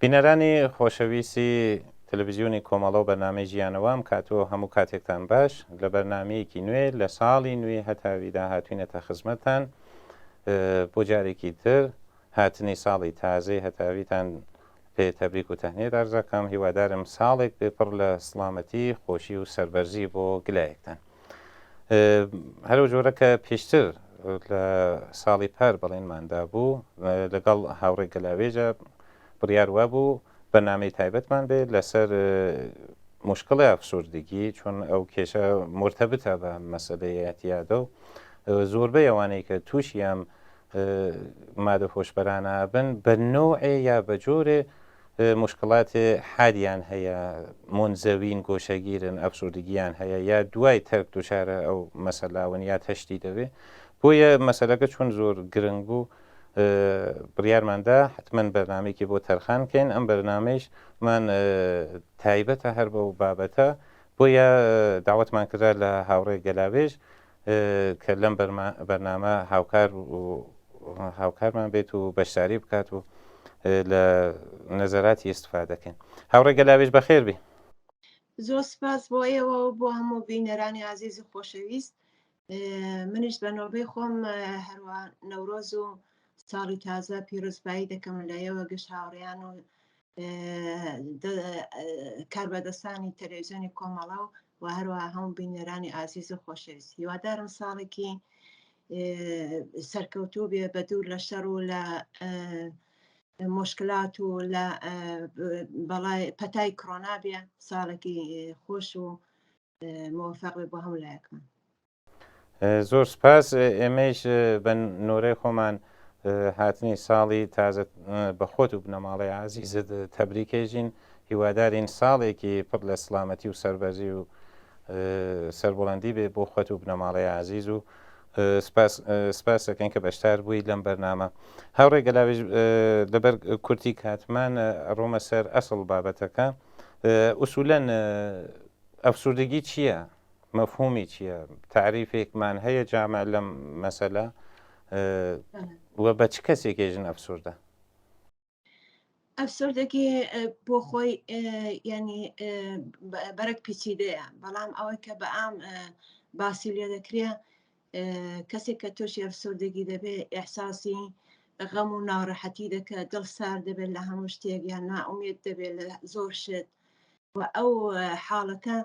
بینەرانی خۆشەویستی تەلەڤیزیۆنی کۆمەڵە و بەرنامەی ژیانەوە ئەم کاتەوە هەموو کاتێکتان باش لە بەرنامەیەکی نوێ لە ساڵی نوێ هەتاویدا هاتوینەتە خزمەتتان بۆ جارێکی تر هاتنی ساڵی تازەی هەتاویتان پێ تەبریک و تەهنیێت ئەرزەکەم. هیوادارم ساڵێک پێپڕ لە سڵامەتی خۆشی و سەربەرزی بۆ گلایەکتان. هەرو جۆرەکە پێشتر لە ساڵی پار بەڵێنماندا بوو لەگەڵ هاوڕێک گەلاوێژە بڕیار وا بوو بەرنامەی تایبەتمان بێت لەسەر مشکڵی ئەفسوردگی، چون ئەو کێشە مرتەبتە بە مەسەلەی ئەتیادە و زۆربەی ئەوانەی کە تووشی ئەم مادە خۆشبەرانە بن بە نۆعێ یا بە جۆرێ مشکڵاتی حادیان هەیە، مۆنزەوین گۆشەگیرن، ئەفسوردگییان هەیە یا دوای تەرک دووچارە ئەو مەسەلاون یا تەشتی دەوێت. بۆیە مەسەلەکە چون زۆر گرنگ بوو بڕیارماندا حتمما بەرنامێکی بۆ تەرخان بکەین. ئەم بەرنامەیش من تایبەتە هەر بە و بابەتە، بۆیە داوەتمان کرا لە هاوڕێ گەلاوێژ کە لەم بەرنامە هاوکارمان بێت و بەشداری بکات و لە نەزەراتی ئیستفادەکەن. هاوڕێ گەلاوێژ بەخێر بێ. زۆر سپاس بۆ ئێوە و بۆ هەموو بینەرانی عزیز و خۆشەویست. منیش بە نۆبەی خۆم هەروە نەورۆز و ساڵی تازە پیرۆزبایی دەکەم لە ئێوە گەشت هاوڕێیان و کاربەدەستانی تەلەڤیزیۆنی کۆمەڵە و هەروە هەموو بینەرانی عزیز و خۆشەویست. هیوادارم ساڵێکی سەرکەوتوو بێ بە دوور لە شەڕ و لە مشکلات و لە بەڵای پەتای کڕۆنا بێ، ساڵێکی خۆش و موفق بێ بۆ هەموو لایەکمان. زۆر سپاس. ئێمەش بە نۆرەی خۆمان هاتنی ساڵی تازە بە خۆت و بنەماڵی عزیزت تەبریکێژین. هیوادارین ساڵێکی پڕ لە سڵامەتی و سەربەرزی و سەربڵندی بێ بۆ خۆت و بنەماڵی عزیز و سپاس دەکەین کە بەشدار بووی لەم بەرنامە. هاوڕێ گەلاوێژ لەبەر کورتی کاتمان ڕۆمە سەر ئەسڵ بابەتەکە. ئوسولەن ئەفسوردگی چییە؟ مەفهومی چییە؟ تعریفێکمان هەیە جامع لەم مەسەلە وە بە چ کەسێکێژن ئەفسوردە؟ ئەفسوردگی بۆ خۆی ینی بەرەک پیچیدەیە، بەڵام ئەوەی کە بە ئام باسی لێ دەکرێ کەسێک کە تۆشی ئەفسوردگی دەبێت ئێحساسی غەم و ناڕەحەتی دەکات، دڵ سار دەبێت لە هەموو شتێک یان نائومێد دەبێت لە زۆر شت و ئەو حاڵەکە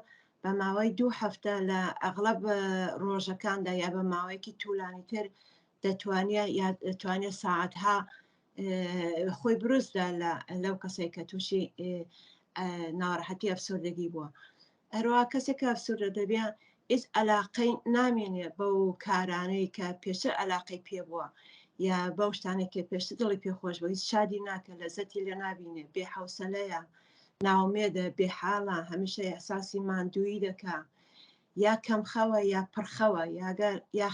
بە ماوەی 2 هەفتە لە ئەغڵب ڕۆژەکاندا یا بە ماوەیەکی توولانی تر دەتوانێت ساعەتها خۆی بروستدا لەو کەسێک کە تووشی ناڕەحەتی ئەفسوردگی بووە. هەروە کەسێک کە ئەفسوردە دەبێت هیچ عەلاقەی نامێنێ بەو کارانەی کە پێشتر عەلاقەی پێ بووە یا بەو شتانێک کە پێشتر دڵی پێخۆش بوو، هیچ شادی ناکە، لەزەتی لێ نابینێ، بێحەوسەلەیە، ناومێدە، بێحاڵە، هەمیشە ئەحساسی ماندووی دەکا، یا کەم خەوە یا پڕخەوە یا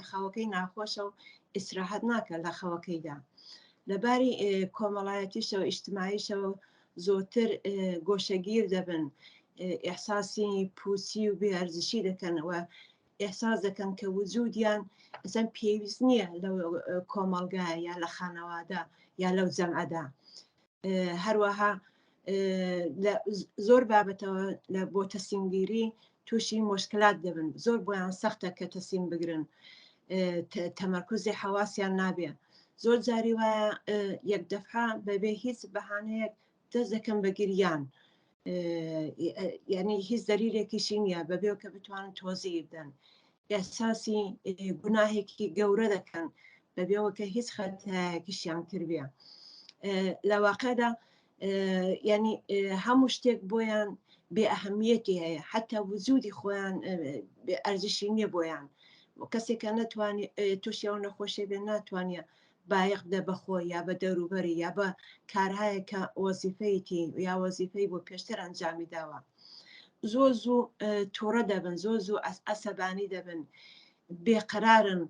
خەوەکەی ناخۆشە و ئیسراحەت ناکە لە خەوەکەیدا. لەباری کۆمەڵایەتیشەوە ئیجتماعیشەوە زۆرتر گۆشەگیر دەبن، ئێحساسی پوچی و بێئەرزشی دەکەنەوە، ئێحساس دەکەن کە وجودیان ئەسەن پێویست نییە لەو کۆمەڵگایە یا لە خانەوادە یا لەو جەمعەدا. هەروەها زۆر بابەتەوە بۆ تەسیمگیری تووشی مشکلات دەبن، زۆر بۆیان سەختە کە تەسیم بگرن، تەمەرکوزی حەواسیان نابێ. زۆر جاری وایە یەک دەفعە بەبێ هیچ بەهانەیەک دەست دەکەن بە گریان، یعنی هیچ دەلیلێکیشی نییە بەبێ کە بتوانن تۆزیع بدەن، ئێحساسی گوناهێکی گەورە دەکەن بەبێەوە کە هیچ خەتایەکیشیان کردبێ. لە واقعدا ینی هەموو شتێک بۆیان بێ ئەهەمیەتی هەیە، حتا وجودی خۆیان ئەرزشی نییە بۆیان. کەسێکە نەتوانێت تووشیەوە نەخۆشیە بێ ناتوانێت بایەق دە بەخۆی یا بە دەوروبەری یا بە کارهایەکە وەزیفەیەتی یا وەزیفەی بۆ پێشتر ئەنجامی داوە. زۆر زوو تووڕە دەبن، زۆر زوو ئەسەبانی دەبن، بێقەرارن،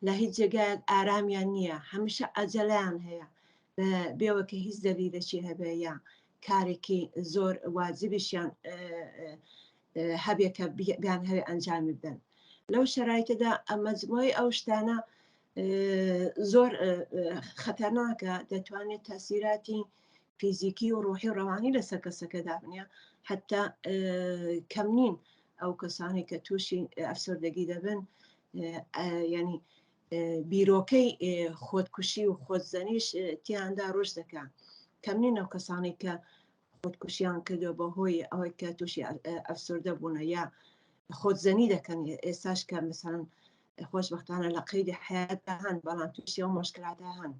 لە هیچ جێگایەک ئارامیان نییە، هەمیشە ئەجەلیان هەیە بێوە کە هیچ دەلیلێکی هەبێ یا کارێکی زۆر واجبیشیان هەبێ کە بیان هەوێ ئەنجامی بدەن. لەو شەرایطەدا مەجموعی ئەو شتانە زۆر خەتەرناکە، دەتوانێت تەسیراتی فیزیکی و ڕۆحی و ڕەوانی لەسەر کەسەکەدا بنیە حتا کەم نین ئەو کەسانی کە تووشی ئەفسەردەگی دەبن ینی بیرۆکەی خۆتکوشی و خۆتزەنیش تیاندا ڕۆژ دەکات کەم نین ئەو کەسانی کە خۆتکوشیان کردو بەهۆی ئەوەی کە تووشی ئەفسەردە بوونە یا خۆتزەنی دەکەن ئێستاش کە مثلەن خۆشبەختانە لە قەیدی حیاتدا هەن بەڵام تووشی ئەو مشکلاتە هەن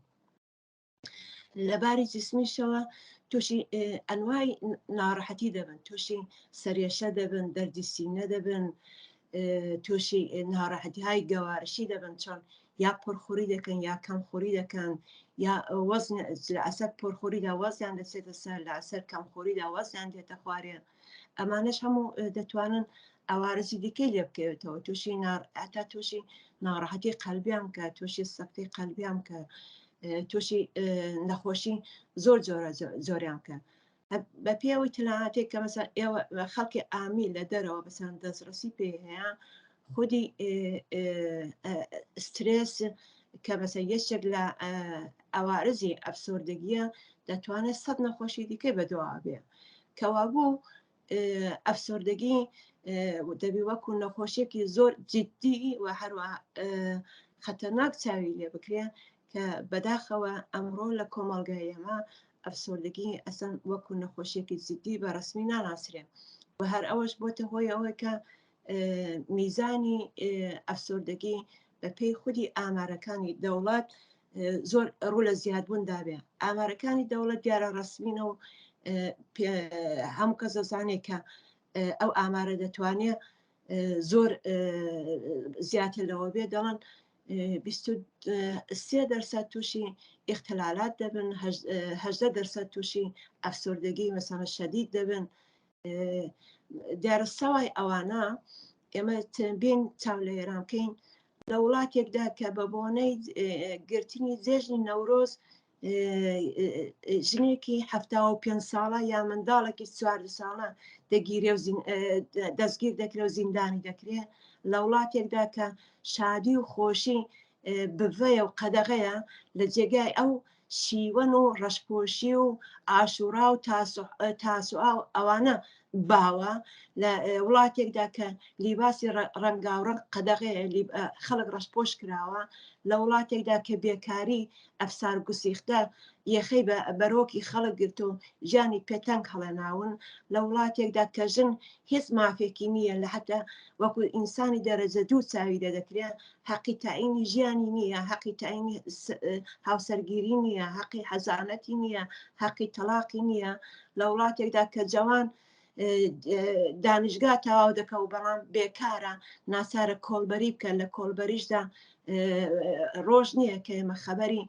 لەباری جسمیشەوە تووشی ئەنوای ناڕەحەتی دەبن تووشی سەرێشە دەبن دەردی سینە دەبن تووشی ناڕەحەتی‌های گەوارشی دەبن چۆن یا پڕخوری دەکەن یا کەمخوری دەکەن یا وەزن لە ئەسەر پڕخوریدا وەزیان دەچێتە سەر لە ئەسەر کەمخوریدا وەزیان دێتە خوارێ ئەمانەش هەموو دەتوانن ئەوارزی دیکەی لێ بکەوێتەوە تووشی ئەتا تووشی ناڕەحەتی قەلبیان کە تووشی سەکتەی قەلبیان کە تووشی نەخۆشی زۆریان کە بە پێوەی تەنانەتێک کە مەسەن ئێوە خەڵکی ئامی لە دەرەوە بەسەن دەستڕەسی پێ هەیە خودی سترێس کە بەسە یەکێک لە ئەوارزی ئەفسۆردگیە دەتوانێت سەد نەخۆشی دیکەی بەدەوا بێ کەوابوو ئەفسۆردگی دەبی وەکو نەخۆشیێکی زۆر جددی و هەروە خەتەرناک چاوی لێ بکرێ کە بەداخەوە ئەمڕۆ لە کۆمەڵگای ئێمە ئەفسۆردگی ئەسەن وەکو نەخۆشیێکی جددی بە ڕسمی ناناسرێ و هەر ئەوەش بۆتە هۆی ئەوەی کە میزانی ئەفسۆردگی بە پێی خودی ئامارەکانی دەوڵات زۆر ڕوو لە زیادبووندا بێ ئامارەکانی دەوڵەت دیارە ڕسمینە و هەموو کەس دەزانێت کە ئەو ئامارە دەتوانێت زۆر زیاتر لەوە بێ دەڵێن 23% تووشی ئیختلالات دەبن 18% تووشی ئەفسۆردگی مەسەڵە شەدید دەبن دیارە سەوای ئەوانە ئێمە بین چاو لە ئێران بکەین لە وڵاتێکدا کە بە بۆنەی گرتنی جێژنی نەورۆز ژنێکی 75 ساڵە یا منداڵێکی 14 ساڵە دەستگیر دەکرێت و زیندانی دەکرێت لە وڵاتێکدا کە شادی و خۆشی بڤەیە و قەدەغەیە لە جێگای ئەو شیوەن و ڕەشپۆشی و ئاشوورا و تاسوعا و ئەوانە باوە لە وڵاتێکدا کە لیباسی ڕەنگاوڕەنگ قەدەغەیە خەڵک ڕەشپۆش کراوە لە وڵاتێکدا کە بێکاری ئەفسار گوسیختە یەخەی بەرۆکی خەڵک گرت و ژیانی پێتەنگ هەڵێناون لە وڵاتێکدا کە ژن هیچ مافێکی نییە لە حتا وەکو ئینسانی دەرەجە دوو چاوی دەدەکرێت حەقی تاینی ژیانی نییە حەقی تاینی هاوسەرگیری نییە حەقی حەزانەتی نییە حەقی تەلاقی نییە لە وڵاتێکدا کە جەوان دانیشگا تەواو دەکە و بەڵام بێکارە ناچارە کۆڵبەری بکەن لە کۆڵبەریشدا ڕۆژ نییە کە ئێمە خەبەری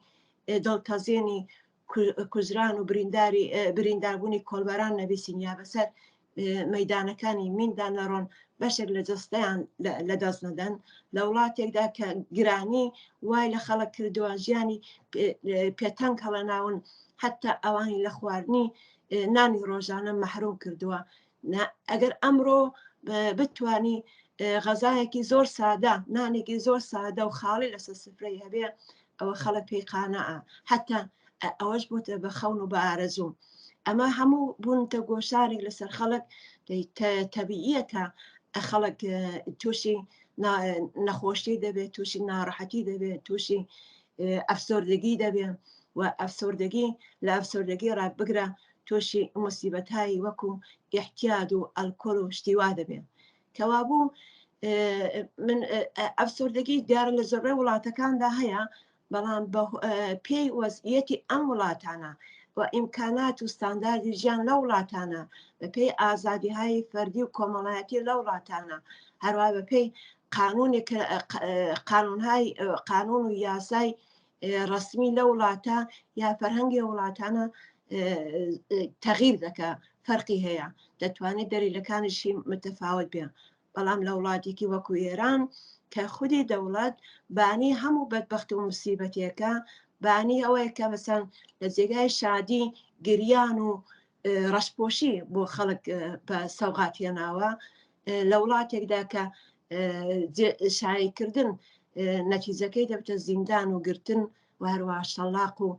دڵتەزێنی کوژران و برینداربوونی کۆڵبەران نەبیسین یا بەسەر مەدانەکانی میندان نەڕۆن بەشێک لە جستەیان لە دەست نەدەن لە وڵاتێکدا کە گرانی وای لە خەڵک کردووە ژیانی پێتەنگ هەڵەناون حتا ئەوانی لە خواردنی نانی ڕۆژانە مەحروم کردووە ئەگەر ئەمڕۆ بتوانی غەزایەکی زۆر سادە نانێکی زۆر سادە و خاڵی لەسەر سفرەی هەبێ ئەوە خەڵک پێی قانەعە حتا ئەوەش بووتە بە خەون و بە ئارەزوو ئەمە هەموو بوونتە گۆشارێک لەسەر خەڵک تەبیعیەتە خەڵک تووشی نەخۆشی دەبێت تووشی ناڕەحەتی دەبێت تووشی ئەفسۆردگی دەبێت و ئەفسۆردگی لە ئەفسۆردگی ڕابگرە تووشی موسیبەتایی وەکو ئیحتیاد و ئەلکۆل و شتیوا دەبێت کەوابوو من ئەفسۆردگی دیارە لە زۆربەی وڵاتەکاندا هەیە بەڵام پێی وەزعیەتی ئەم وڵاتانە و ئیمکانات و ستانداردی ژیان لە وڵاتانە بە پێی ئازادیهای فەردی و کۆمەڵایەتی لە وڵاتانە هەروە بە پێی قانون و یاسای ڕسمی لە وڵاتە یا فەرهەنگی وڵاتانە تەغیر دەکە فەرقی هەیە دەتوانێت دەلیلەکانیشی متەفاوت بێ بەڵام لە وڵاتێکی وەکو ئێران کە خودی دەوڵەت بانی هەموو بەدبەخت و موسیبەتێکە بانی ئەوەیە کە مەسەن لە جێگای شادی گریان و ڕەشپۆشی بۆ خەڵک بە سەوغاتێناوە لە وڵاتێکدا کە شایکردن نەتیجەکەی دەبتە زیندان و گرتن و هەروە شەلاق و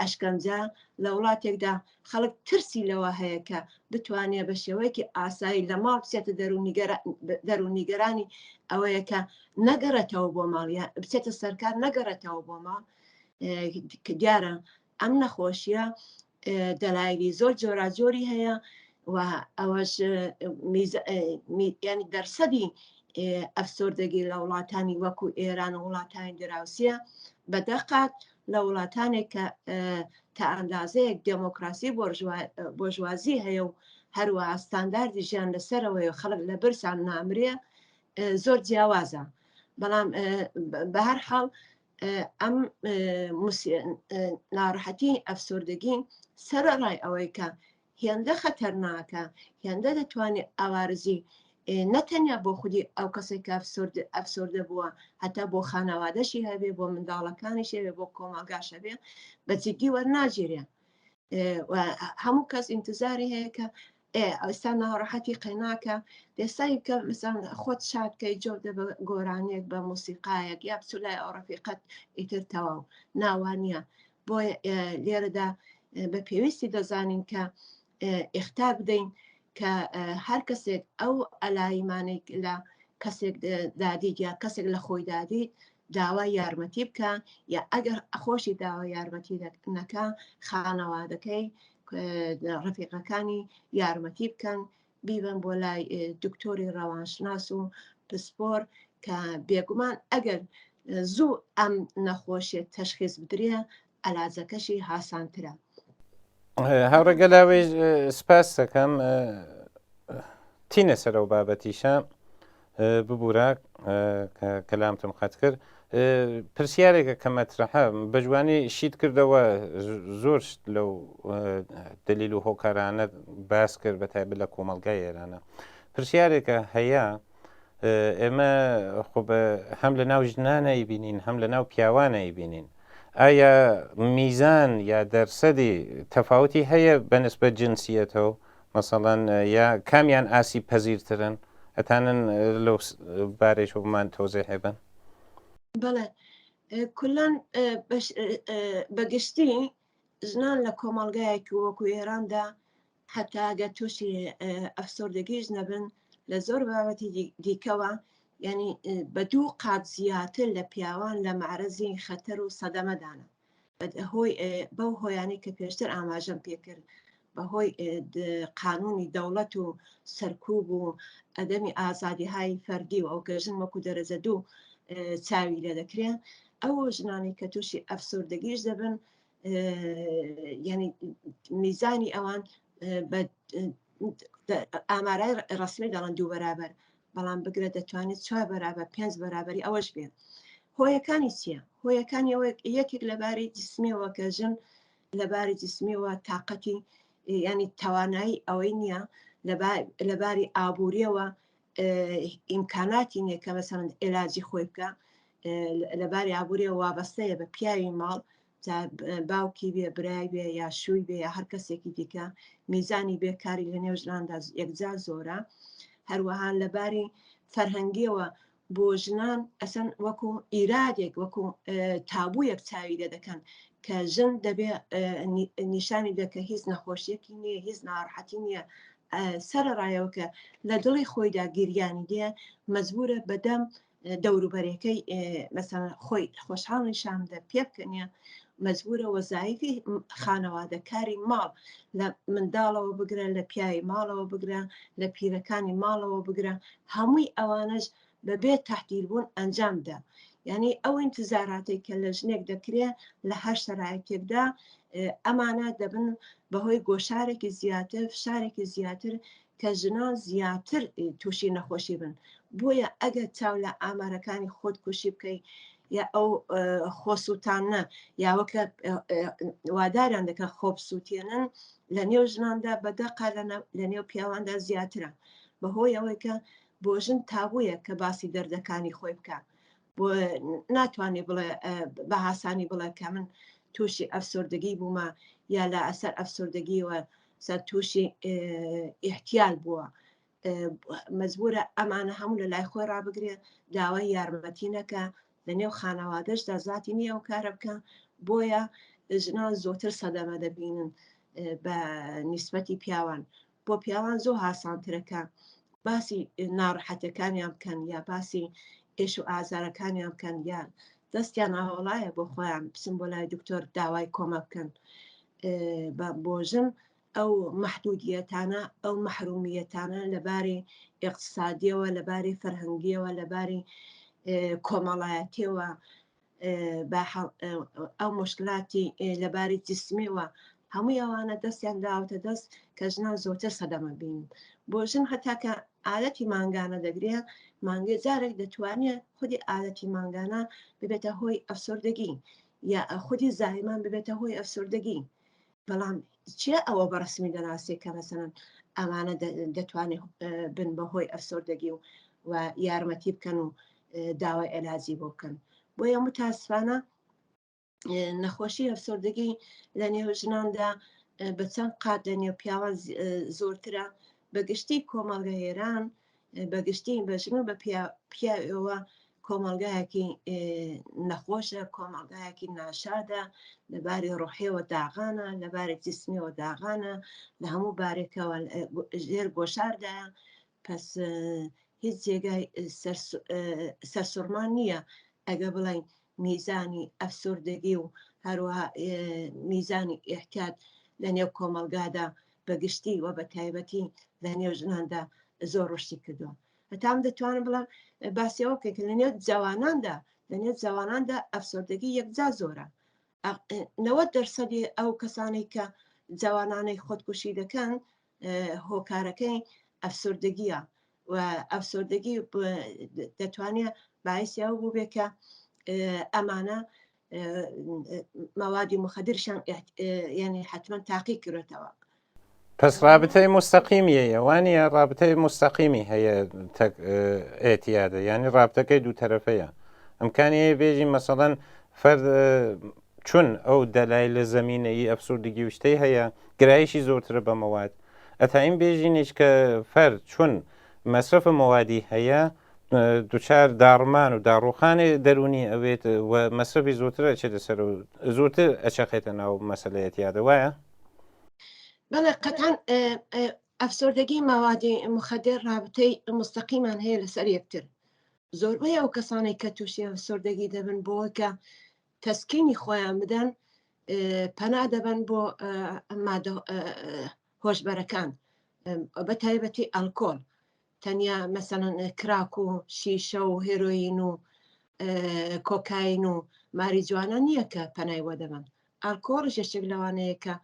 ئەشکەنجە لە وڵاتێکدا خەڵک ترسی لەوە هەیە کە بتوانێت بە شێوەیەکی ئاسایی لە ماڵ بچێتە دەرونیگەرانی ئەوەیە کە نەگەڕێتەوە بۆ ماڵیان بچێتە سەرکار نەگەڕێتەوە بۆ ماڵ کە دیارە ئەم نەخۆشیە دەلایلی زۆر جۆراجۆری هەیە و ئەوەش ینی دەرسەدی ئەفسۆردەگی لە وڵاتانی وەکو ئێران و وڵاتانی دراوسە بەدەقات لە وڵاتانێک کە تا ئەندازەیەک دموکراسی بۆژوازی هەیە و هەروەها ستانداردی ژیان لەسەرەوەی خەڵک لە برسان نامرێ زۆر جیاوازە بەڵام بە هەر حاڵ ئەم ناڕەحەتی ئەفسۆردەگی سەرەڕای ئەوەی کە هێندە خەتەرناکە هێندە دەتوانێت ئاوارزی نەتەنیا بۆ خودی ئەو کەسێک ئەفسۆردە بووە هەتا بۆ خانەوادەشی هەبێ بۆ منداڵەکانی شەوێ بۆ کۆمەلگاشە بێ بەجددی وەرناگیرێ هەموو کەس ئینتزاری هەیە کە ئێستا ناڕەحەتی قەیناکە دێسایی کە مثلا خۆت شادکەی جۆ بە گۆرانێک بە موسیقایەک یا بچولای ئەو ڕەفیقەت ئیتر تەواو ناوانە بۆ لێرەدا بە پێویستی دەزانین کە ئختار بدەین کە هەر کەسێک ئەو ئەلایمانێک لە کەسێک دادیت یا کەسێک لە خۆی دادیت داوای یارمەتی بکە یا ئەگەر خۆشی داوای یارمەتی نەکە خانەوادەکەی ڕەفیقەکانی یارمەتی بکەن بیبن بۆ لای دکتۆری ڕەوانشناس و پسپۆر کە بێگومان ئەگەر زوو ئەم نەخۆشیێت تەشخیص بدرێ ئەلاجەکەشی هاسانترە. هەوڕێگەلاوێ سپاس دەکەم تینە سەرەوە بابەتیشە ببوورە کەلامتم قەت کرد پرسیارێکە کە مەترەحە بە جوانی شیت کردەوە زۆر لەو دلیل و هۆکارانە باس کرد بە تایبەت لە کۆمەڵگای ئێرانە پرسیارێکە هەیە ئێمە هەم لە ناو ژنانەی بینین هەم لە ناو پیاوانەی بینین ئایا میزان یا دەرسەدی تەفاوتی هەیە بەنسبەت جنسیەتەوە مەسەڵەن یا کامیان ئاسی پەزیرترن ئەتانن لەو بارەیش بمان تۆزێ هێبن بەڵێ کولان بەگشتی ژنان لە کۆمەڵگایەکی وەکو ئێراندا حتاگە تووشی ئەفسۆردەگیش نەبن لە زۆر بابەتی دیکەوە ینی بە دوو قات زیاتر لە پیاوان لە معرەزی خەتەر و سەدەمەدانە بەو هۆیانی کە پێشتر ئاماژەم پێکرد بەهۆی قانونی دەوڵەت و سەرکوب و ئەدەمی ئازادیهای فەردی و ئەو گەژن وەکو دەرەجە دوو چاوی لێ دەکرێن ئەو ژنانی کە تووشی ئەفسۆردەگیش دەبن ینی میزانی ئەوان ئامارای ڕسمی دەڵێن 2 بەرابەر بەڵام بگرە دەتوانێت 4 بەرابەر 5 بەرابەری ئەوەش بێن هۆیەکانی چییە؟ هۆیەکانی یەکێک لەباری جسمیەوە کە ژن لەباری جسمیەوە تااقەتی ینی توانایی ئەوەی نییە لەباری ئابوووریەوە ئیمکاناتی نییە کە مەسەڵەن عێلاجی خۆی بکە لەباری ئابوووریەوە وابەستەیە بە پیاوی ماڵ باوکی بێ برای بێ یا شووی بێ یا هەر کەسێکی دیکە میزانی بێکاری لە نێو ژناندا یەکجار زۆرە هەروەها لەباری فەرهەنگیەوە بۆ ژنان ئەسەن وەکو ئیرادێک وەکو تابوویەک چاوی لێ دەکەن کە ژن دەبێ نیشانی دەکە هیچ نەخۆشیەکی نییە هیچ ناڕەحەتی نییە سەرڕایەوە کە لە دڵی خۆیدا گیریانی دێ مەجبورە بەدەم دەوروبەرەکەی مەسەڵەن خۆی خۆشحاڵ نیشاندا پێ بکەنیە مەجبورە وەزایفی خانەوادەکاری ماڵ لە منداڵەوە بگرە لە پیاوی ماڵەوە بگرە لە پیرەکانی ماڵەوە بگرە هەمووی ئەوانش بەبێت تەحتیلبوون ئەنجامدا یعنی ئەو انتزاراتی کە لە ژنێک دەکرێت لە هەر شەرایەتێکدا ئەمانە دەبن بەهۆی گۆشارێکی زیاتر فشارێکی زیاتر کە ژنان زیاتر تووشی نەخۆشی بن بۆیە ئەگەر چاو لە ئامارەکانی خۆت کوشی بکەیت یا ئەو خۆسووتانە یاوەکە واداریان دەکە خۆبسووتێنن لە نێو ژناندا بەدەقا لە نێو پیاواندا زیاترە بەهۆی ئەوەی کە بۆ ژن تابوویە کە باسی دەردەکانی خۆی بکە بۆ ناتوانێت بڵێ بە هاسانی بڵێ کە من تووشی ئەفسۆردەگی بوومە یا لە ئەسەر ئەفسۆردەگیەوە سەر تووشی ئیحتیال بووە مەجبورە ئەمانە هەموو لە لای خۆی ڕابگرێ داوای یارمەتی نەکە لە نێو خانەوادەشدا زاتی نییە و کارە بکە بۆیە ژنان زۆرتر سەدەمە دەبینن بە نیسبەتی پیاوان بۆ پیاوان زۆر هاسانترەکە باسی ناڕەحەتەکانیان بکەن یا باسی ئێش و ئازارەکانیان بکەن یا دەستیان ئاوەڵایە بۆ خۆیان بچن بۆ لای دکتۆر داوای کۆمە بکەن بۆ ژن ئەو مەحدودیەتانە ئەو مەحرومیەتانە لەبارەی اقتصادیەوە لەبارەی فەرهەنگیەوە لەبارەی کۆمەڵایەتیەوە ئەو مشکلاتی لەبارەی جسمیەوە هەمووی ئەوانە دەستیان داوتە دەست کە ژنان زۆرتر سەدەمە بین بۆ ژن هەتاکە ئالەتی مانگانە دەگرێ مانگێ جارێک دەتوانێت خودی ئالەتی مانگانە ببێتە هۆی ئەفسردگی یا خودی زایمان ببێتە هۆی ئەفسردگی بەڵام چیە ئەوە بەڕسمی دەناسێت کە مەسەرەن ئەمانە دەتوانێت بن بەهۆی ئەفسردگی و یارمەتی بکەن و داوای علاجی بۆ بکەن بۆیە متاسفانە نەخۆشی ئەفسردگی لە نێو ژناندا بە چەند قات لە نێو پیاوان زۆرترە بەگشتی کۆمەڵگە هێران بەگشتی بەژن و بە پیاوەوە کۆمەلگایەکی نەخۆشە کۆمەلگایەکی ناشادە لەبارەی ڕۆحیەوە داغانە لەبارەی جسمیەوە داغانە لە هەموو بارێکەوە ژێر گۆشاردایە پس هیچ جێگای سەرسوڕمان نییە ئەگە بڵین میزانی ئەفسردگی و هەروەها میزانی احتیاط لە نێو کۆمەلگادا بەگشتی و بە تایبەتی لە نێو ژناندا زۆر ڕشتی کردووە هەتام دەتوانم بڵم باسیەوە بکەین لە نێو جواناندا ئەفسردگی یەکجا زۆرە 90% ئەو کەسانی کە جوانانەی خۆدکوشی دەکەن هۆکارەکەی ئەفسردگیە و ئەفسردگی دەتوانێت باعثی ئەو بوو بێت کە ئەمانە موادی مخدرشان یعنی حتما تاقی کردێتەوە پس رابطەی مستەقیمی وانە رابطەی مستەقیمی هەیە ئێتیادە ینی رابطەکەی دوو تەرەفەیە ئەمکانی بێژین مەسەڵەن فەرد چون ئەو دەلای لە زەمینەی ئەفسوردگی وشتەی هەیە گرایشی زۆرترە بە مەواد ئەتایم بێژینیش کە فەرد چون مەسرف مەوادی هەیە دوچار داڕمان و داڕوخانی دەرونی ئەوێت و مەسرفی زۆرتر ئەچێتە سەر و زۆرتر ئەچەقێتە ناو مەسەلەیەتیادە وایە بەڵێ قەتان ئەفسردگی ماوادی مخدر رابطەی مستەقیمان هەیە لەسەر یەکتر زۆربەی ئەو کەسانی کە تووشی ئەفسردگی دەبن بۆ کە تەسکینی خۆیان بدەن پەنا دەبن بۆ هۆشبەرەکان بە تایبەتی ئەلکۆل تەنیا مەسەڵەن کراک و شیشە و هێرۆین و کۆکاین و ماری جوانە نییە کە پەنای وە دەبن ئەلکۆڵ یەکێک لەوانەیە کە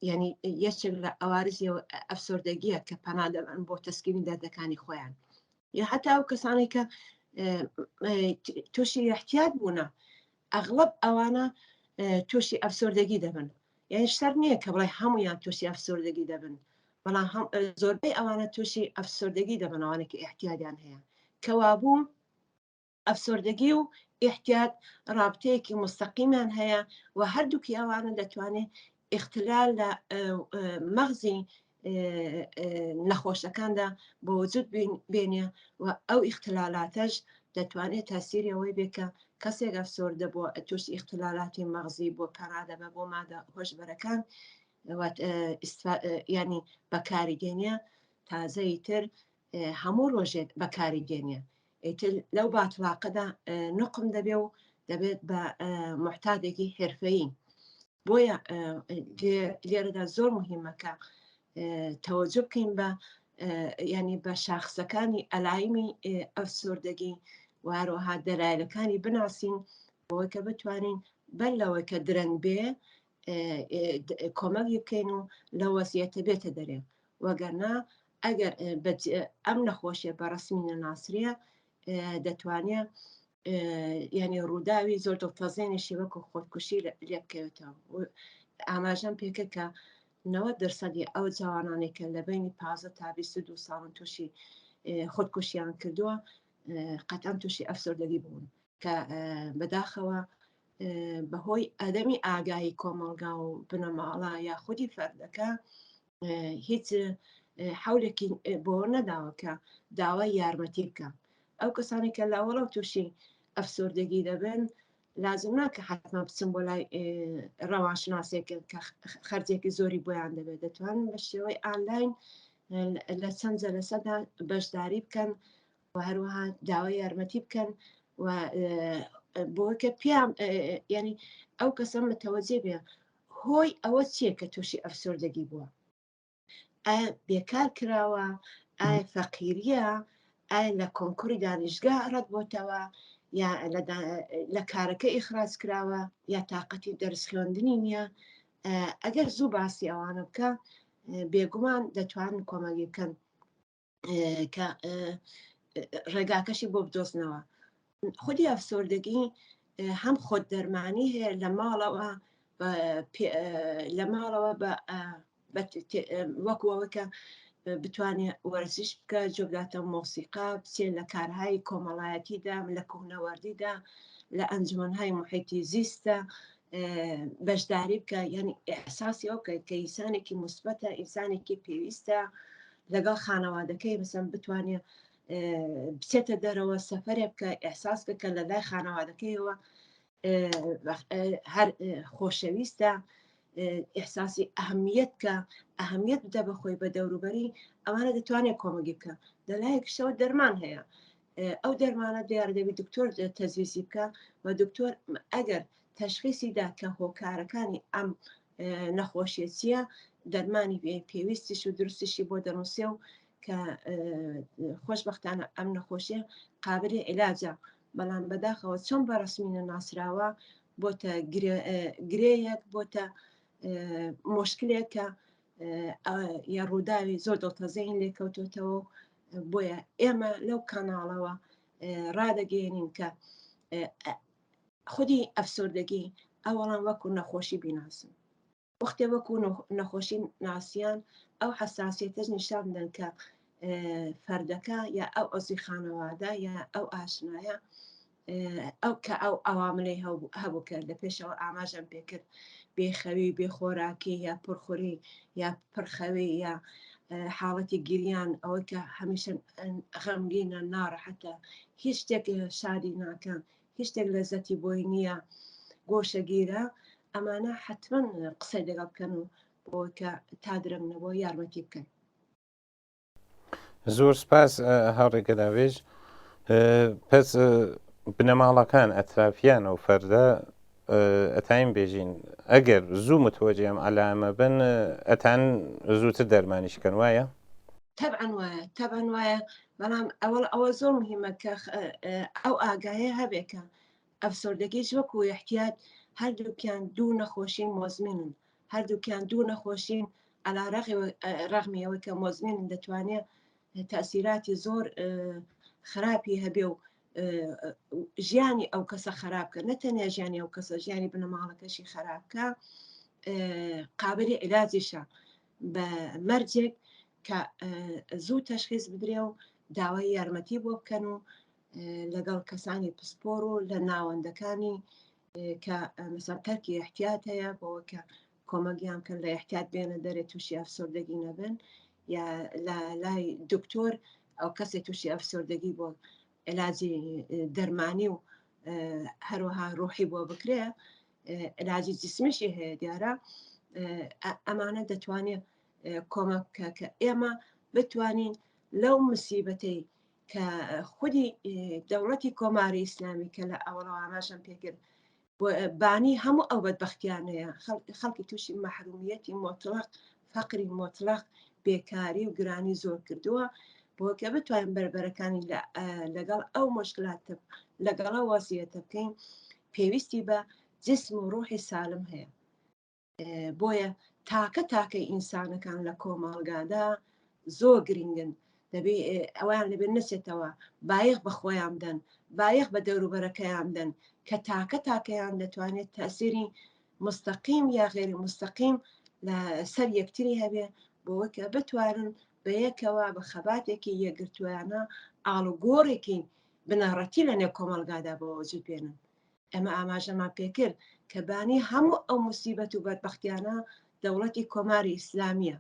ینی یەکێک لە ئەوارزی ئەفسردگیە کە پەنا دەبن بۆ تەسکینی دەردەکانی خۆیان یا حتا ئەو کەسانی کە تووشی احتیاط بوونە ئەغڵب ئەوانە تووشی ئەفسردگی دەبن یعنی شەر نییە کە بڵێ هەمویان تووشی ئەفسردگی دەبن بەڵام زۆربەی ئەوانە تووشی ئەفسردگی دەبن ئەوانێکی احتیاجیان هەیە کەوابوو ئەفسردگی و احتیاط رابطەیەکی مستەقیمان هەیە و هەردووکی ئەوانە دەتوانێت اختلال لە مەغزی نەخۆشەکاندا بۆ وجود بێنێ و ئەو اختلالاتەش دەتوانێت تاسیری ئەوەی بێکە کەسێک ئەفسۆردە بۆ تووشی اختلالاتی مەغزی بۆ پەرادەبە بۆ مادە هۆشبەرەکان ینی بەکاری دێنێ تازەی تر هەموو ڕۆژێک بەکاری دێنێ لەو باتڵاقەدا نقم دەبێ و دەبێت بە محتادێکی حرفەیی بۆیە لێرەدا زۆر مهمەکە تەوەجه بکەین بە ینی بە شاخصەکانی ئەلایمی ئەفسردگی و هەروەها دەلایلەکانی بناسین بۆی کە بتوانین بەر لەوەی کە درەنگ بێ کۆمەڵی بکەین و لە وەزیەتە بێتە دەرێ وەگەرنا ئەگەر ئەم نەخۆشیە بە ڕسمی نەناسرە دەتوانێت ینی ڕووداوی زۆر دڵتەزێنێکی وەکو خۆدکوشی لێ بکەوێتەوە ئاماژەم پێکە کە 90% ئەو جوانانێک کە لە بینی 15 تا 22 ساڵن تووشی خۆدکوشیان کردووە قەتعاً تووشی ئەفسردگی بوون کە بەداخەوە بەهۆی ئەدەمی ئاگایی کۆمەلگا و بنەماڵە یا خودی فەردەکە هیچ حولێکی بۆ نەداوە کە داوای یارمەتی بکە ئەو کەسانی کە لاوەڵە تووشی ئەفسردگی دەبن لازم ناکە حتمما بچم بۆ لای ڕەواشناسێک کە خەرجێکی زۆری بۆیان دەبێت دەتوانن بە شێوەی ئانلاین لە چەند جەلسەدا بەشداری بکەن و هەروەها داوای یارمەتی بکەن و بۆکە پێیان ینی ئەو کەسم متەوەجێ بێ هۆی ئەوە چییە کە تووشی ئەفسۆردەگی بووە، ئایا بێکار کراوە، ئایا فەقیریە، ئایا لە کۆنکوری دانیشگا ڕەت بۆتەوە، یا لە کارەکە ئیخراج کراوە، یا تااقەتی دەرس خوێندنی نییە. ئەگەر زوو باسی ئەوانە بکە بێگومان دەتوانن کۆمەگی بکەن کە ڕێگاکەشی بۆ بدۆزنەوە. خودی ئەفسۆردەگی هەم خۆت دەرمانی هەیە لە ماڵەوە وەکوەوەکە بتوانێت وەرزش بکە، جۆبداتە مۆسیقا، بچێت لە کارهای کۆمەڵایەتیدا، لە کوهنەوەردیدا، لە ئەنجومەنهای محیتی زیستە بەشداری بکە، یعنی ئەحساسی ئەو کە ئینسانێکی موسبەتە، ئینسانێکی پێویستە لەگەڵ خانەوادەکەی بەسەم بتوانێت بچێتە دەرەوە سەفەرێ بکە، ئەحساس بکە لە لای خانەوادەکەیەوە هەر خۆشەویستە، ئحساسی ئەهمیت کە ئەهمیت بدە بەخۆی بە دەوروبەری ئەوانە دەتوانێت کۆمەگی بکە. لەلایەکشەوە دەرمان هەیە، ئەو دەرمانە دیار دەبی دکتۆر تەجویزی بکە و دکتۆر ئەگەر تەشخیصیدا کە هۆکارەکانی ئەم نەخۆشیە چییە، دەرمانی پێویستیش و درستیشی بۆ دەنووسێ و کە خۆشبەختانە ئەم نەخۆشیە قابلی عیلاجە، بەڵام بەداخەوە چۆن بە ڕسمینە ناسراوە بۆتە گرەیەک، بۆتە مشکلێک کە یا ڕووداوی زۆر دڵتەزین لێکەوتوتەوە. بۆیە ئێمە لەو کاناڵەوە ڕادەگەێنین کە خودی ئەفسۆردەگی ئەوەڵام وەکو نەخۆشی بیناسن، وەختێ وەکو نەخۆشی ناسیان ئەو حساسیتەش نیشان بدەن کە فەردەکە یا ئەو ئەزی خانەوادە یا ئەو ئاشنایە ئەو کە ئەو ئەواملەی هەبوو کرد لە پێشەوە ئاماژەم پێکرد بێخەوی، بێخۆراکی، یا پرخوری، یا پرخەوی، یا حاڵەتی گریان، ئەوە کە هەمیشە غەمگینە، ناڕەحەتە، هیچ شتێک شادی ناکەن، هیچ شتێک لەزەتی بۆی نییە، گۆشەگیرە، ئەمانە حتمما قسەی لەگەڵ بکەن و بۆ کە تا درەنگنەوە یارمەتی بکەن. زۆر سپاس هاوڕێگەداوێژ. پس بنەماڵەکان ئەترافیان و فەردە ئەتایم بێژین ئەگەر زوو متوەجێم ئەلامە بن ئەتان زووتر دەرمانیشکەن، وایە؟ تەبەن وایە، بەڵام ئەوە زۆر مهمە کە ئەو ئاگایە هەبێکە ئەفسۆردەگیش وەکو احتیاط هەردووکیان دوو نەخۆشین مۆزمینن، هەردووکیان دوو نەخۆشین ئەلا ڕەغمیەوە کە مۆزمینن دەتوانێت تەسیراتی زۆر خراپی هەبێ و ژیانی ئەو کەسە خراپکە، نەتەنیا ژیانی ئەو کەسە، ژیانی بنەماڵەکەشی خراپکە، قابلی عیلاجیشە بە مەرجێک کە زوو تەشخیص بدرێ و داوای یارمەتی بۆ بکەن و لەگەڵ کەسانی پسپۆر و لە ناوەندەکانی کە مەسەڵەن تەرکی احتیاط هەیە بۆەوە کە کۆمەگیان کرد لە احتیاط بێنە دەرێت تووشی ئەفسۆردەگی نەبن، یا لای دکتۆر ئەو کەسێک تووشی ئەفسۆردەگی بۆ علاجی دەرمانی و هەروەها ڕوحی بۆ بکرێ، علاجی جسمیشی هەیە دیارە، ئەمانە دەتوانێت کۆمەک بکە کە ئێمە بتوانین لەو مسیبەتەی کە خودی دەوڵەتی کۆماری ئیسلامی کە لە ئەوڵەوە ئاماژەم پێکرد بانی هەموو ئەو بەدبەختیانەیە، خەڵکی تووشی مەحرومیەتی مۆتڵەق، فەقری مۆتڵەق، بێکاری و گرانی زۆر کردووە، بۆ کە بتوانین بەربەرەکانی لەگەڵ ئەو مشکلات لەگەڵە وەزیەتە بکەین، پێویستی بە جسم و ڕوحی سالم هەیە. بۆیە تاکەی ئینسانەکان لە کۆمەڵگادا زۆر گرنگن، دەبێ ئەویان لەبێت نەچێتەوە بایەخ بە خۆیان بدەن، بایەخ بە دەوروبەرەکەیان بدەن کە تاکەیان دەتوانێت تەسیری مستەقیم یا غێری مستەقیم لە سەر یەکتری هەبێ، بۆەوە کە بتوانن بە یەکەوە بە خەباتێکی یەکگرتوویانە ئاڵوگۆڕێکی بنەڕەتی لە نێو کۆمەڵگادا بۆ وەجود بێنن. ئەمە ئاماژەمان پێکرد کە بانی هەموو ئەو موسیبەت و بەدبەختیانە دەوڵەتی کۆماری ئیسلامیە،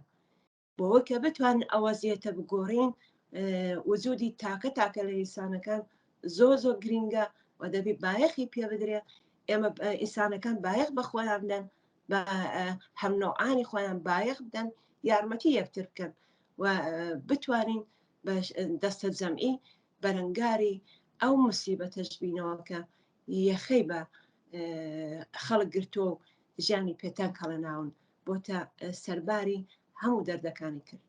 بۆەوە کە بتوانن ئەو وەزیەتە بگۆڕین، وجودی تاکە لە ئینسانەکان زۆر گرینگە و دەبێت بایەخی پێ بدرێ ئێمە ئینسانەکان بایەخ بە خۆیان بدەن، بە هەم نەوعانی خۆیان بایەخ بدەن، یارمەتی یەکتر بکەن و بتوانین بە دەستە جەمعی بەرەنگاری ئەو موسیبەتەش بینەوە کە یەخەی بە خەڵک گرتووە و ژیانی پێتان کەڵەناون بۆتە سەرباری هەموو دەردەکانی کرد.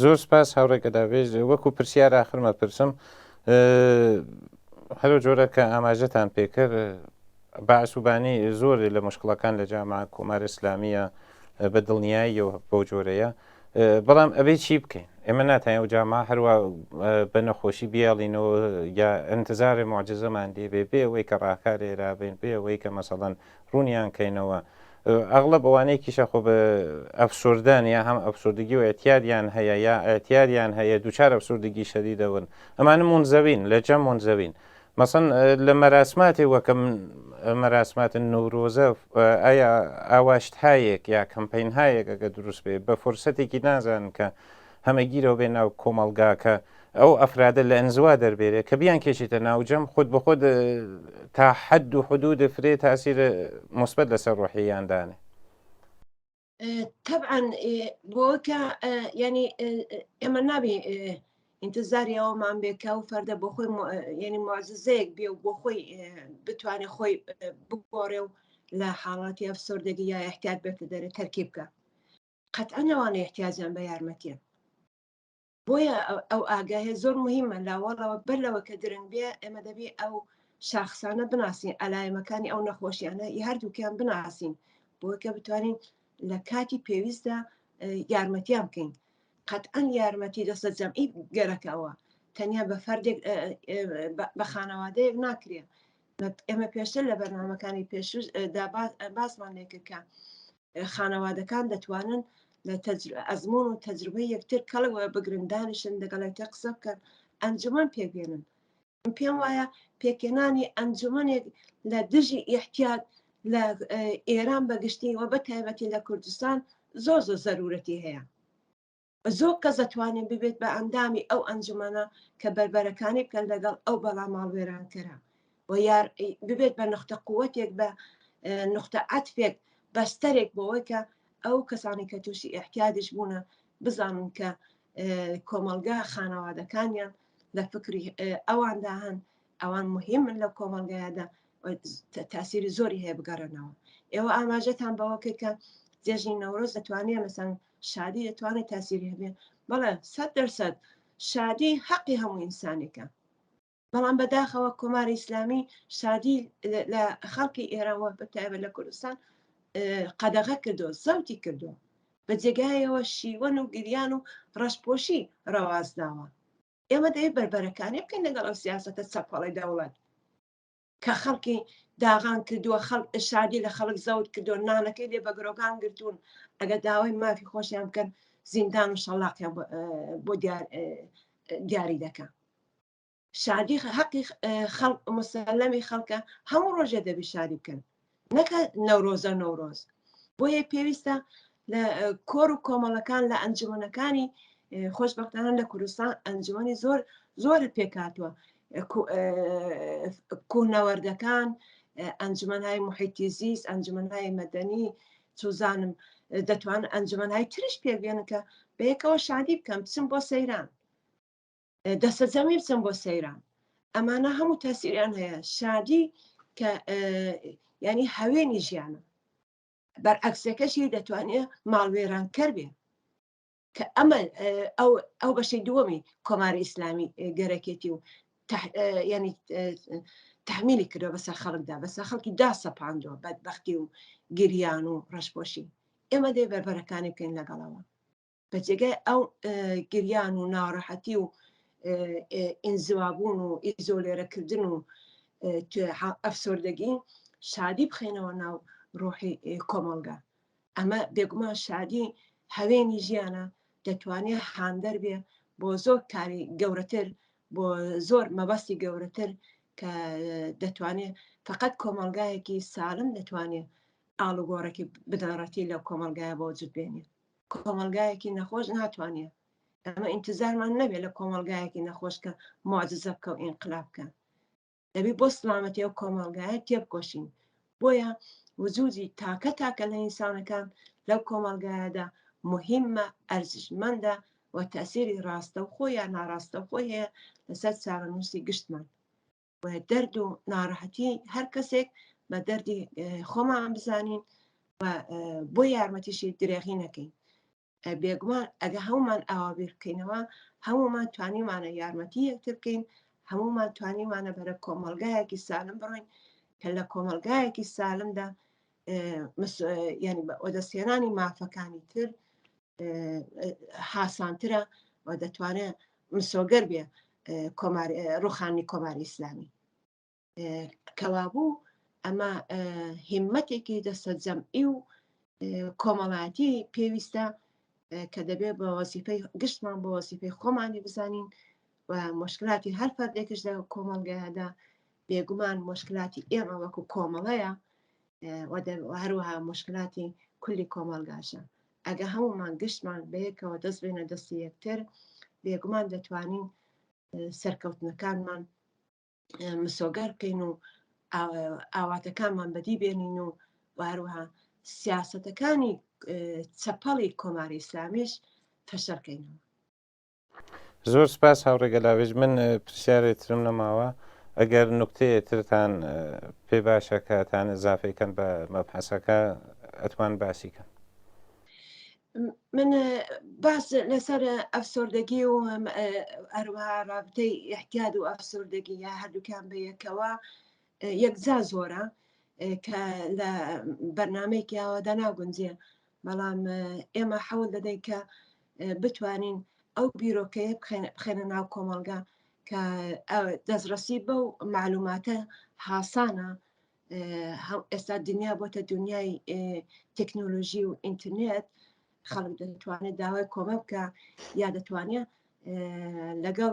زۆر سپاس هاوڕێکە داوێژ وەکو پرسیار ئاخرمە پرسم هەرو جۆرە کە ئاماژەتان پێکرد بەعسوبانی زۆر لە مشکڵەکان لە جامعە کۆمار ئیسلامیە بە دڵنیاییەوە بۆ جۆرەیە بەڵام ئەبێ چی بکەین ئێمە ناتوانین و جامعە هەروە بە نەخۆشی بیاڵینەوە یا ئەنتزارێ معجزەمان دێ بێ ئەوەی کە ڕاکارێ رابێن بێ ئەوەی کە مەسەڵەن ڕوونیان کەینەوە ئەغڵب ئەوانەیەکیشە خۆ بە ئەفسوردان یا هەم ئەفسوردگی و ئەتیادیان هەیە یا ئەتیادیان هەیە دووچار ئەفسوردگی شەدیدەون ئەمانە مونزەوین لە جەم مونزەوین مەسەن لە مەراسماتی وەکەم مەراسماتن نەورۆزە ئایا ئاواشتهایەک یا کەمپینهایەک ئەگە دروست بێ بە فرسەتێکی نازانن کە هەمەگیرەوە بێ ناو کۆمەلگاکە ئەو ئەفرادە لە ئەنزوا دەربێرێ کە بیان کێشێتە ناوجەم خود بە خۆت تا حد و حدود فرێ تاسیر مثبت لەسەر ڕۆحییاندانێ طبعا بۆکە ینی ئێمە نابێ ئینتزاری ئەومان بێکە و فەردە بۆ خۆی ینی معجزەیەک بێ و بۆ خۆی بتوانێت خۆی بگۆڕێ و لە حاڵاتی ئەفسردگی یا احتیاج بێتە دەرێت تەرکیب بکە قەتعا نەوانێ احتیاجیان بە یارمەتیە بۆیە ئەو ئاگاهەیە زۆر مهمە لاوەڵەوە بەر لەوە کە درنگ بێ ئێمە دەبێ ئەو شاخصانە بناسیین ئەلایەمەکانی ئەو نەخۆشیانە هەردووکیان بناسیین بۆکە بتوانین لە کاتی پێویستدا یارمەتیان بکەین قەتعا یارمەتی دەستە جەمعی گەرەکەوە تەنیا بە فەردێک بە خانەوادەیەک ناکرێ ئێمە پێشتر لە بەرنامەکانی پێشوش باسمان لێکرد کە خانەوادەکان دەتوانن لە ئەزمون و تەجروبەی یەکتر کەڵەوە بگرندانشن لەگەڵێکتە قسە بکەن ئەنجومەن پێکێنن پێم وایە پێکێنانی ئەنجومەنێک لە دژی ئیحتیاط لە ئێران بەگشتی و بە تایبەتی لە کوردستان زۆر زۆر زەرورەتی هەیە زۆر کەس دەتوانێت ببێت بە ئەندامی ئەو ئەنجومەنە کە بربەرەکانی بکەن لەگەڵ ئەو بەڵا ماڵوێرانکەرە و یار ببێت بە نقطە قووەتێک بە نقطە عەتفێک بەستەرێک بۆەوەی کە ئەو کەسانی کە تووشی احتیاجش بوونە بزانن کە کۆمەلگا خانەوادەکانیان لە فکری ئەواندا هەن ئەوان مهمن لە کۆمەلگایەدا تاسیری زۆری هەیە بگەڕێنەوە ئێوە ئاماژەتان بەوە کرد کە جێژنی نەورۆز دەتوانێت مەسەن شادی دەتوانێت تاسیری هەبێت بەڵێ 100% شادی حەقی هەموو ئینسانێکە بەڵام بەداخەوە کۆماری ئیسلامی شادی لە خەڵکی ئێرانوە بەتایبەت لە کوردستان قەدەغە کردو زەوتی کردو بە جێگایەوە شیوەن و گریان و ڕەشپۆشی ڕەوازداوە ئێمە دەیە بربەرەکانی بکەین لەگەڵ ئەو سیاسەتە چەپەڵی دەوڵەت کە خەڵکی داغان کردووە شادی لە خەڵک زەوت کردو نانەکەی لێ بە گرۆگان گرتوون ئەگە داوای مافی خۆشیان بکەن زیندان و شەڵاقیان بۆ دیاری دەکەن شادی حەقی مسلەمی خەڵکە هەموو ڕۆژێ دەبی شادی بکەن نەکە نەورۆز بۆیە پێویستە لە کۆر و کۆمەڵەکان لە ئەنجومەنەکانی خۆشبەختانە لە کوردستان ئەنجومەنی زۆر پێکاتوە کوهنەوەردەکان ئەنجومەنهای محیتی زیست ئەنجومەنهای مەدەنی سوزانم دەتوان ئەنجومەنهای ترش پێبێنن کە بەیەکەوە شادی بکەم بچم بۆ سەیران دەستە جەمعی بچم بۆ سەیران ئەمانە هەموو تاسیریان هەیە شادی کە ینی هەوێنی ژیانە بەرعەکسەکەشی دەتوانێت ماڵوێرانکەر بێ کە ئەمە ئەو بەشەی دووەمی کۆماری ئیسلامی گەرەکێتی و ینی تحمیلی کردەوە بەسەر خەڵکدا بەسەر خەڵکی داسەپاندەوە بەدبەختی و گریان و ڕەشپۆشی ئێمە دێ بەربەرەکانی بکەین لەگەڵەوە بە جێگای ئەو گریان و ناڕەحەتی و ئینزوابوون و ئیزۆلێرەکردن و ئەفسۆردەگی شادی بخێنەوە ناو ڕۆحی کۆمەلگا ئەمە بێگومان شادی هەوێنی ژیانە دەتوانێت هاندەر بێ بۆ زۆر کاری گەورەتر بۆ زۆر مەبەستی گەورەتر کە دەتوانێت فقط کۆمەلگایەکی سالم دەتوانێت ئاڵوگۆڕێکی بدەڕەتی لەو کۆمەلگایە بۆ وجود بێنێ کۆمەلگایەکی نەخۆش ناتوانێت ئەمە ئینتزارمان نەبێت لە کۆمەلگایەکی نەخۆش کە معجزە بکە و ئینقلاب بکە دەبی بۆ سلامەتی ئەو کۆمەڵگایە تێبکۆشین بۆیە وجودی تاکە لە ئینسانەکان لەو کۆمەڵگایەدا مهمە ئەرزشمەندە و تەسیری ڕاستە و خۆی یان ناڕاستە خۆی هەیە لەسەر چارەنووسی گشتمان و دەرد و ناڕەحەتی هەر کەسێک بە دەردی خۆمان بزانین و بۆ یارمەتیشی درێغی نەکەین بێگومان ئەگە هەمومان ئاوابیر بکەینەوە هەمومان توانیمانە یارمەتی یەکتر بکەین هەمومان توانیمانە بەرە کۆمەڵگایەکی سالم بڕۆین کە لە کۆمەڵگایەکی سالمدا ینی ئۆدەسێنانی مافەکانی تر حاسانترە و دەتوانێت مسۆگەر بێ ڕوخانی کۆماری ئیسلامی کەوابوو ئەمە هیممەتێکی دەستە جەمعی و کۆمەڵایەتی پێویستە کە دەبێت بە وەزیفەی گشتمان بۆ وەزیفەی خۆمانی بزانین و مشکلاتی هەر فەردێکش لە کۆمەڵگایەدا بێگومان مشکلاتی ئێمە وەکو کۆمەڵەیە هەروەها مشکلاتی کولی کۆمەلگاشە ئەگە هەمومان گشتمان بەیەکەوە دەست بێنە دەستی یەکتر بێگومان دەتوانین سەرکەوتنەکانمان مسۆگەر بکەین و ئاواتەکانمان بەدی بێنین و هەروەها سیاسەتەکانی چەپەڵی کۆماری ئیسلامیش فەشەرکەینەوە. زۆر سپاس هاوڕێگە لاوێژ من پرسیارێترم نەماوە ئەگەر نوکتەیەترتان پێ باشە کەتان ئەزافەکەن بە مەبحەسەکە ئەتوان باسیکەن. من باس لەسەر ئەفسۆردەگی و هەروەها رابطەی احتیاد و ئەفسۆردەگی یا هەردووکیان بەیەکەوە یەکجا زۆرە کە لە بەرنمەیەکی ئەوەدا ناگونجێ بەڵام ئێمە حەوڵ دەدەین کە بتوانین ئەو بیرۆکەیە بخێنە ناو کۆمەلگا کە دەستڕەسی بەو معلوماتە حاسانە ئێستا دنیا بۆتە دنیای تەکنۆلۆژی و ئینترنێت خەڵک دەتوانێت داوای کۆمە بکە یا دەتوانێت لەگەڵ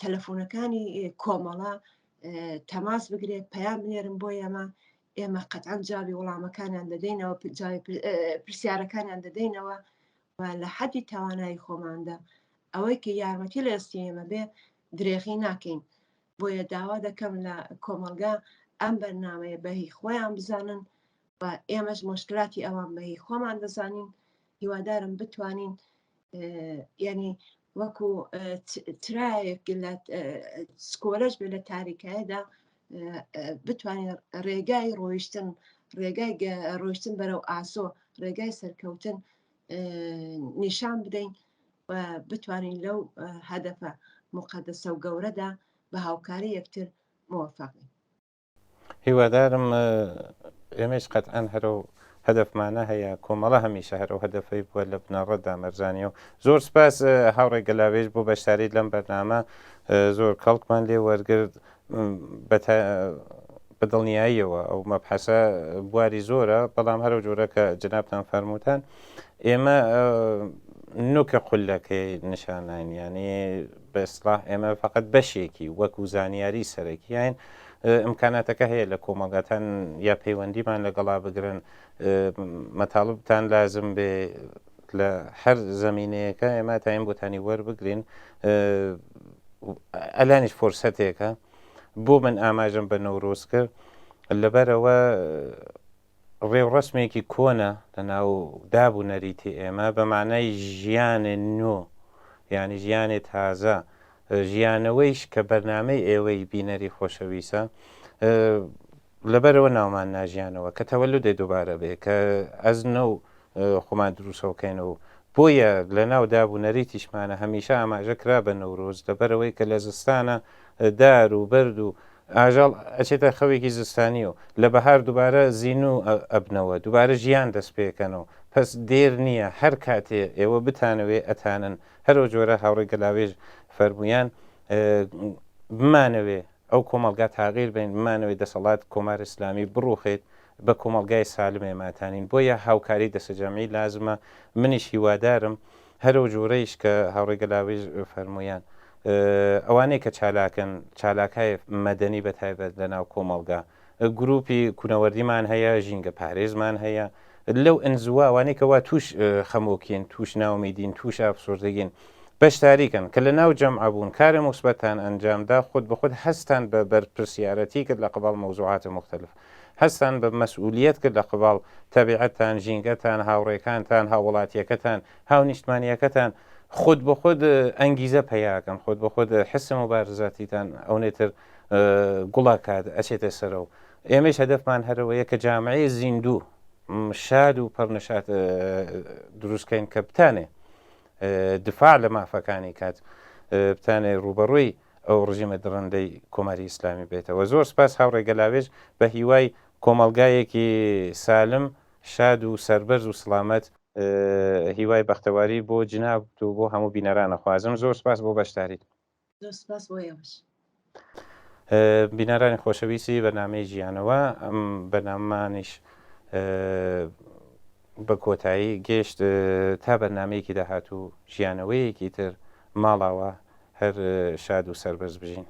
تەلەفۆنەکانی کۆمەڵە تەماس بگرێت پەیام بنێرن بۆ ئێمە قەتعەن جوابی وەڵامەکانیان دەدەینەوە پرسیارەکانیان دەدەینەوە و لە حەدی توانایی خۆماندا ئەوەی کە یارمەتی لە ئێستی ئێمە بێ درێغی ناکەین بۆیە داوا دەکەم لە کۆمەلگا ئەم بەرنامەیە بەهی خۆیان بزانن و ئێمەش مشکلاتی ئەوان بەهی خۆمان دەزانین هیوادارم بتوانین ینی وەکو ترایەک لە سکۆلەش بێ لە تاریکایەدا بتوانین ڕێگای ڕۆیشتن ڕێگای ڕۆیشتن بەرەو ئاسۆ ڕێگای سەرکەوتن نیشان بدەین و بتوانین لەو هەدەفە مقەدەسە و گەورەدا بە هاوکاری یەکتر موفقین. هیوادارم ئێمەش قەتعەن هەرو هەدەفمانە هەیە کۆمەڵە هەمیشە هەرو هەدەفەی بووە لە بنەڕەتدا مەرجانیە و زۆر سپاس هاوڕێگە لاوێژ بۆ بەشداریت لەم بەرنامە زۆر کەڵکمان لێ وەرگرت بەدڵنیاییەوە ئەو مەبحەسە بواری زۆرە بەڵام هەرو جۆرە کە جنابتان فەرمووتان ئێمە نوکە قولەکەی نیشانین ینی بە ئیسلاح ئێمە فقط بەشێکی وەکو زانیاری سەرەکیین ئیمکاناتەکە هەیە لە کۆمەڵگاتان یا پەیوەندیمان لەگەڵا بگرن مەتاڵبتان لازم بێ لە هەر زەمینەیەەکە ئێمە تایم بۆتانی وەربگرین ئەلانیش فۆرسەتێکە بۆ من ئاماژم بە نەورۆز کرد لەبەرەوە ڕێوڕسمێکی کۆنە لە ناو دابوو نەریتی ئێمە بە معنای ژیانێ نوۆ یعنی ژیانێ تازە ژیانەوەیش کە بەرنامەی ئێوەی بینەری خۆشەویستە لەبەرەوە ناومان ناژیانەوە کە تەوەلودێ دووبارە بێ کە ئەزنە و خۆمان دروستەوەکەینەوە بۆیە لە ناو دابوو نەریتیشمانە هەمیشە ئاماژە کرا بە نەورۆز لەبەرەوەی کە لە زستانە دار و بەرد و ئاژەڵ ئەچێتە خەوێکی زستانی و لە بەهار دووبارە زین و ئەبنەوە دووبارە ژیان دەست پێکەنەوە پس دێر نییە هەر کاتێ ئێوە بتانەوێ ئەتانن هەرەوە جۆرە هاوڕێگە لاوێژ فەرمویان بمانەوێ ئەو کۆمەڵگا تاغیر بین بمانەوەی دەسەڵات کۆمار ئیسلامی بڕوخێت بە کۆمەڵگای سالم ئێماتانین بۆیە هاوکاری دەسەجەمی لازمە منیش هیوادارم هەرەوە جۆرەیش کە هاوڕێگە لاوێژ فەرمویان ئەوانەیە کە چالاکن چالاکای مەدەنی بە تایبەت لە ناو کۆمەڵگا گروپی کوونەوەردیمان هەیە ژینگە پارێزمان هەیە لەو ئەنزوە ئەوانەیە کەوا توش خەمۆکین توش ناومیدین توش ئافسۆردەگین بەشداریکەن کە لە ناو جەمعبوون کارە موسبەتان ئەنجامدا خود بە خود هەستان بە بەرپرسیارەتی کرد لە قبال مەوزوعاتە مختلف هەستان بە مەسئولیت کرد لە قبال تەبیعەتان ژینگەتان هاوڕێکانتان هاوڵاتیەکەتان هاونیشتمانیەکەتان خود بە خود ئەنگیزە پەیاکەن خود بە خود حسم و بارزاتیتان ئەوێتر گوڵاکات ئەچێتە سەرە و ئێمەش هەدەفمان هەرەوەیە کە جامعەیە زیندوو شاد و پڕنەشات دروستکەین کە بتانێ دفاع لە مافەکانی کات بتانێ ڕوبەڕووی ئەو ڕژیمە درڕندەی کۆماری ئیسلامی بێتەوە زۆر سپاس هاوڕێگە لاوێژ بە هیوای کۆمەلگایەکی سالم شاد و سربەرز و سڵامەت هیوای بەختەواری بۆ جناب و بۆ هەموو بینەرانە خوازم زۆر سپاس بۆ بەشداریت بینەرانی خۆشەویستی بەنامەی ژیانەوە ئەم بەنامانیش بە کۆتایی گەشت تا بەرنامەیەکی داهاتوو ژیانەوەیەکی تر ماڵاوە هەر شاد و سربەرز بژین.